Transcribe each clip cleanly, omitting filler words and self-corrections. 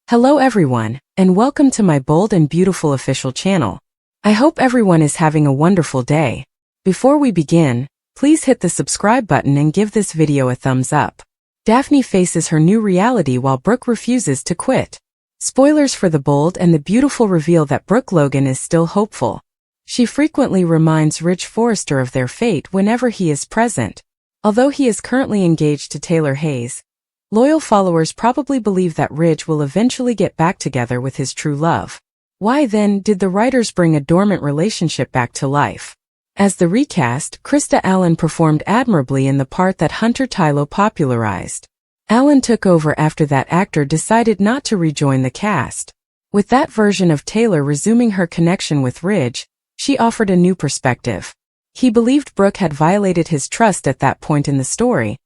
Hello everyone, and welcome to my bold and beautiful official channel. I hope everyone is having a wonderful day. Before we begin, please hit the subscribe button and give this video a thumbs up. Daphne faces her new reality while Brooke refuses to quit. Spoilers for the bold and the beautiful reveal that Brooke Logan is still hopeful. She frequently reminds Rich Forrester of their fate whenever he is present. Although he is currently engaged to Taylor Hayes, loyal followers probably believe that Ridge will eventually get back together with his true love. Why then did the writers bring a dormant relationship back to life? As the recast, Krista Allen performed admirably in the part that Hunter Tylo popularized. Allen took over after that actor decided not to rejoin the cast. With that version of Taylor resuming her connection with Ridge, she offered a new perspective. He believed Brooke had violated his trust at that point in the story,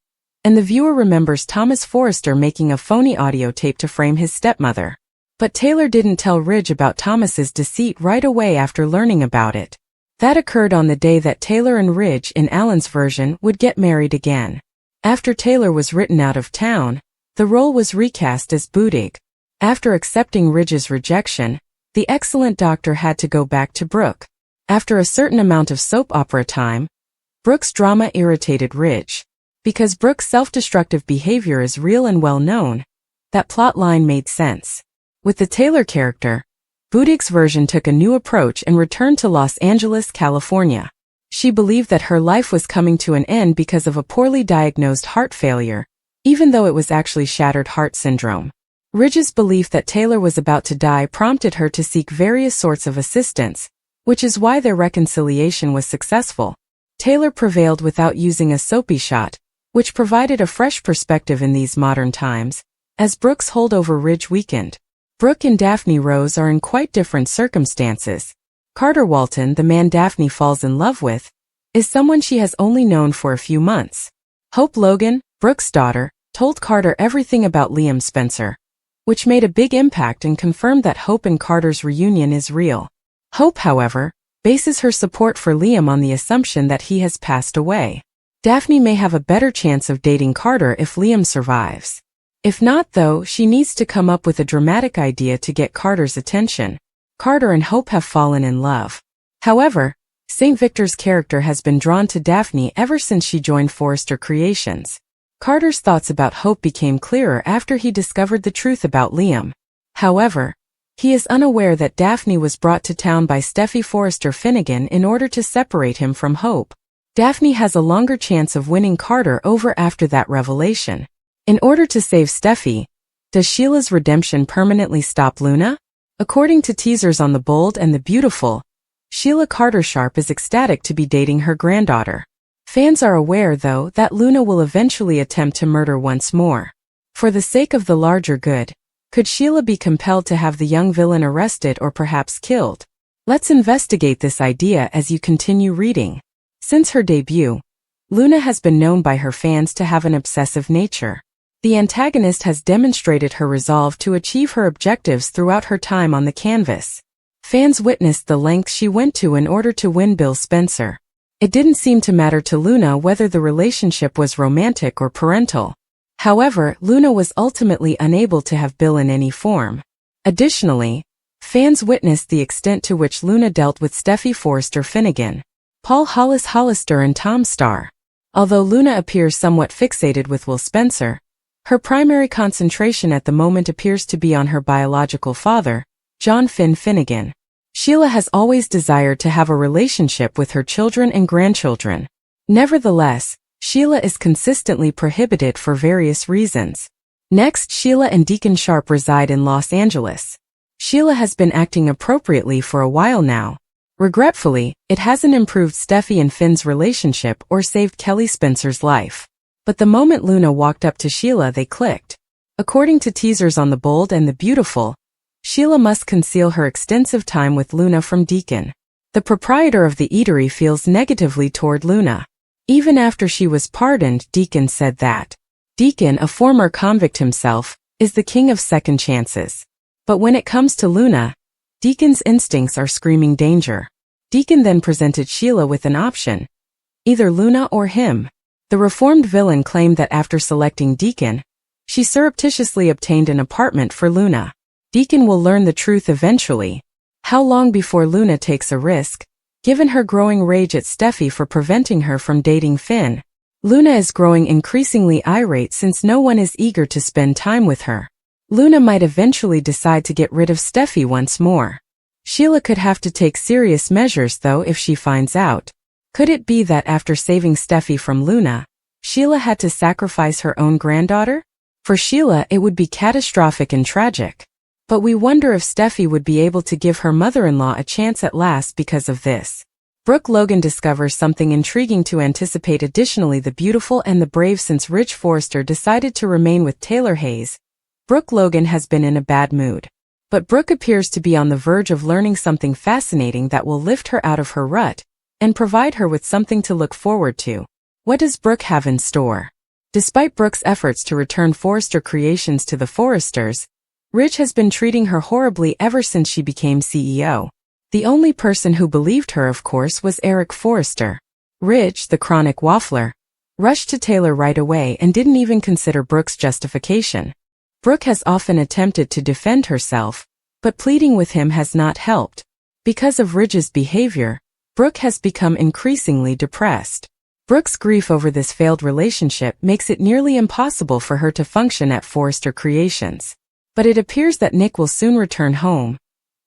and the viewer remembers Thomas Forrester making a phony audio tape to frame his stepmother. But Taylor didn't tell Ridge about Thomas's deceit right away after learning about it. That occurred on the day that Taylor and Ridge in Allen's version would get married again. After Taylor was written out of town, the role was recast as Budig. After accepting Ridge's rejection, the excellent doctor had to go back to Brooke. After a certain amount of soap opera time, Brooke's drama irritated Ridge. Because Brooke's self-destructive behavior is real and well known, that plot line made sense. With the Taylor character, Budig's version took a new approach and returned to Los Angeles, California. She believed that her life was coming to an end because of a poorly diagnosed heart failure, even though it was actually shattered heart syndrome. Ridge's belief that Taylor was about to die prompted her to seek various sorts of assistance, which is why their reconciliation was successful. Taylor prevailed without using a soapy shot, which provided a fresh perspective in these modern times, as Brooke's holdover Ridge weakened. Brooke and Daphne Rose are in quite different circumstances. Carter Walton, the man Daphne falls in love with, is someone she has only known for a few months. Hope Logan, Brooke's daughter, told Carter everything about Liam Spencer, which made a big impact and confirmed that Hope and Carter's reunion is real. Hope, however, bases her support for Liam on the assumption that he has passed away. Daphne may have a better chance of dating Carter if Liam survives. If not, though, she needs to come up with a dramatic idea to get Carter's attention. Carter and Hope have fallen in love. However, St. Victor's character has been drawn to Daphne ever since she joined Forrester Creations. Carter's thoughts about Hope became clearer after he discovered the truth about Liam. However, he is unaware that Daphne was brought to town by Steffy Forrester Finnegan in order to separate him from Hope. Daphne has a longer chance of winning Carter over after that revelation. In order to save Steffy, does Sheila's redemption permanently stop Luna? According to teasers on The Bold and the Beautiful, Sheila Carter Sharp is ecstatic to be dating her granddaughter. Fans are aware, though, that Luna will eventually attempt to murder once more. For the sake of the larger good, could Sheila be compelled to have the young villain arrested or perhaps killed? Let's investigate this idea as you continue reading. Since her debut, Luna has been known by her fans to have an obsessive nature. The antagonist has demonstrated her resolve to achieve her objectives throughout her time on the canvas. Fans witnessed the lengths she went to in order to win Bill Spencer. It didn't seem to matter to Luna whether the relationship was romantic or parental. However, Luna was ultimately unable to have Bill in any form. Additionally, fans witnessed the extent to which Luna dealt with Steffy Forrester Finnegan, Paul Hollis Hollister and Tom Starr. Although Luna appears somewhat fixated with Will Spencer, her primary concentration at the moment appears to be on her biological father, John Finn Finnegan. Sheila has always desired to have a relationship with her children and grandchildren. Nevertheless, Sheila is consistently prohibited for various reasons. Next, Sheila and Deacon Sharp reside in Los Angeles. Sheila has been acting appropriately for a while now. Regretfully, it hasn't improved Steffy and Finn's relationship or saved Kelly Spencer's life. But the moment Luna walked up to Sheila, they clicked. According to teasers on The Bold and the Beautiful, Sheila must conceal her extensive time with Luna from Deacon. The proprietor of the eatery feels negatively toward Luna. Even after she was pardoned, Deacon said that Deacon, a former convict himself, is the king of second chances. But when it comes to Luna, Deacon's instincts are screaming danger. Deacon then presented Sheila with an option: either Luna or him. The reformed villain claimed that after selecting Deacon, she surreptitiously obtained an apartment for Luna. Deacon will learn the truth eventually. How long before Luna takes a risk? Given her growing rage at Steffi for preventing her from dating Finn, Luna is growing increasingly irate since no one is eager to spend time with her. Luna might eventually decide to get rid of Steffi once more. Sheila could have to take serious measures though if she finds out. Could it be that after saving Steffi from Luna, Sheila had to sacrifice her own granddaughter? For Sheila it would be catastrophic and tragic. But we wonder if Steffi would be able to give her mother-in-law a chance at last because of this. Brooke Logan discovers something intriguing to anticipate. Additionally, the beautiful and the brave. Since Rich Forrester decided to remain with Taylor Hayes, Brooke Logan has been in a bad mood. But Brooke appears to be on the verge of learning something fascinating that will lift her out of her rut and provide her with something to look forward to. What does Brooke have in store? Despite Brooke's efforts to return Forrester Creations to the Forresters, Rich has been treating her horribly ever since she became CEO. The only person who believed her, of course, was Eric Forrester. Rich, the chronic waffler, rushed to Taylor right away and didn't even consider Brooke's justification. Brooke has often attempted to defend herself, but pleading with him has not helped. Because of Ridge's behavior, Brooke has become increasingly depressed. Brooke's grief over this failed relationship makes it nearly impossible for her to function at Forrester Creations. But it appears that Nick will soon return home,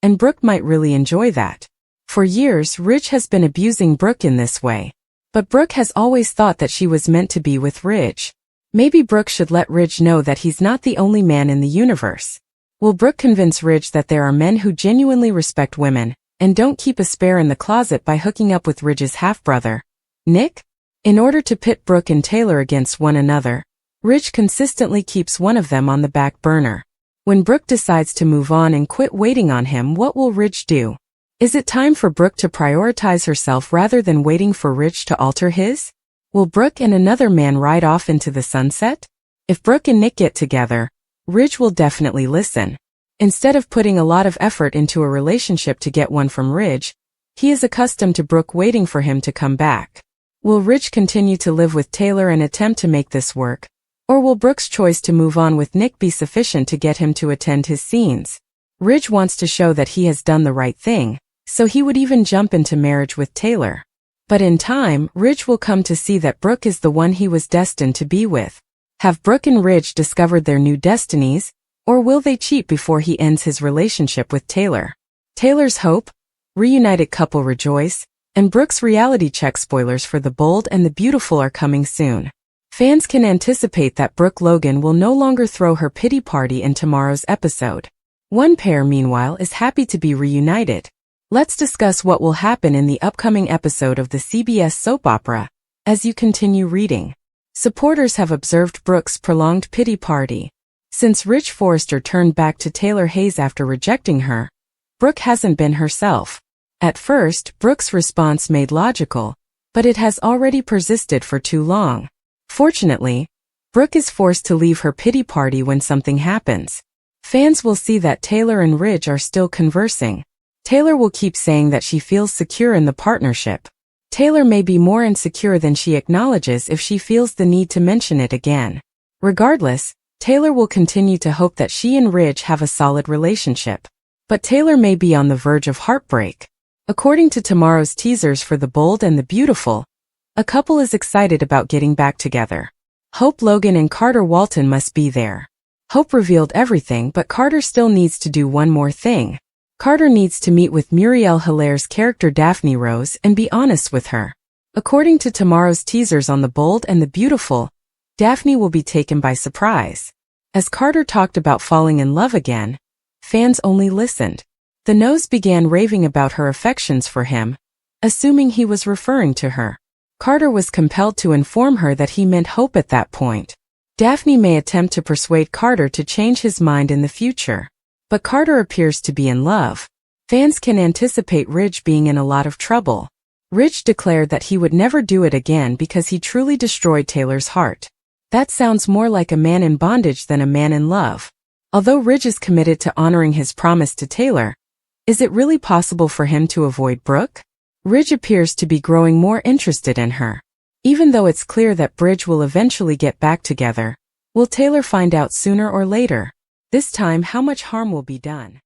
and Brooke might really enjoy that. For years, Ridge has been abusing Brooke in this way. But Brooke has always thought that she was meant to be with Ridge. Maybe Brooke should let Ridge know that he's not the only man in the universe. Will Brooke convince Ridge that there are men who genuinely respect women and don't keep a spare in the closet by hooking up with Ridge's half-brother, Nick? In order to pit Brooke and Taylor against one another, Ridge consistently keeps one of them on the back burner. When Brooke decides to move on and quit waiting on him, what will Ridge do? Is it time for Brooke to prioritize herself rather than waiting for Ridge to alter his? Will Brooke and another man ride off into the sunset? If Brooke and Nick get together, Ridge will definitely listen. Instead of putting a lot of effort into a relationship to get one from Ridge, he is accustomed to Brooke waiting for him to come back. Will Ridge continue to live with Taylor and attempt to make this work? Or will Brooke's choice to move on with Nick be sufficient to get him to attend his scenes? Ridge wants to show that he has done the right thing, so he would even jump into marriage with Taylor. But in time, Ridge will come to see that Brooke is the one he was destined to be with. Have Brooke and Ridge discovered their new destinies, or will they cheat before he ends his relationship with Taylor? Taylor's hope, reunited couple rejoice, and Brooke's reality check. Spoilers for The Bold and the Beautiful are coming soon. Fans can anticipate that Brooke Logan will no longer throw her pity party in tomorrow's episode. One pair, meanwhile, is happy to be reunited. Let's discuss what will happen in the upcoming episode of the CBS soap opera. As you continue reading, supporters have observed Brooke's prolonged pity party. Since Rich Forrester turned back to Taylor Hayes after rejecting her, Brooke hasn't been herself. At first, Brooke's response made logical, but it has already persisted for too long. Fortunately, Brooke is forced to leave her pity party when something happens. Fans will see that Taylor and Ridge are still conversing. Taylor will keep saying that she feels secure in the partnership. Taylor may be more insecure than she acknowledges if she feels the need to mention it again. Regardless, Taylor will continue to hope that she and Ridge have a solid relationship. But Taylor may be on the verge of heartbreak. According to tomorrow's teasers for The Bold and the Beautiful, a couple is excited about getting back together. Hope Logan and Carter Walton must be there. Hope revealed everything, but Carter still needs to do one more thing. Carter needs to meet with Muriel Hilaire's character Daphne Rose and be honest with her. According to tomorrow's teasers on The Bold and the Beautiful, Daphne will be taken by surprise. As Carter talked about falling in love again, fans only listened. The Nose began raving about her affections for him, assuming he was referring to her. Carter was compelled to inform her that he meant Hope at that point. Daphne may attempt to persuade Carter to change his mind in the future. But Carter appears to be in love. Fans can anticipate Ridge being in a lot of trouble. Ridge declared that he would never do it again because he truly destroyed Taylor's heart. That sounds more like a man in bondage than a man in love. Although Ridge is committed to honoring his promise to Taylor, is it really possible for him to avoid Brooke? Ridge appears to be growing more interested in her. Even though it's clear that Ridge will eventually get back together, will Taylor find out sooner or later? This time, how much harm will be done?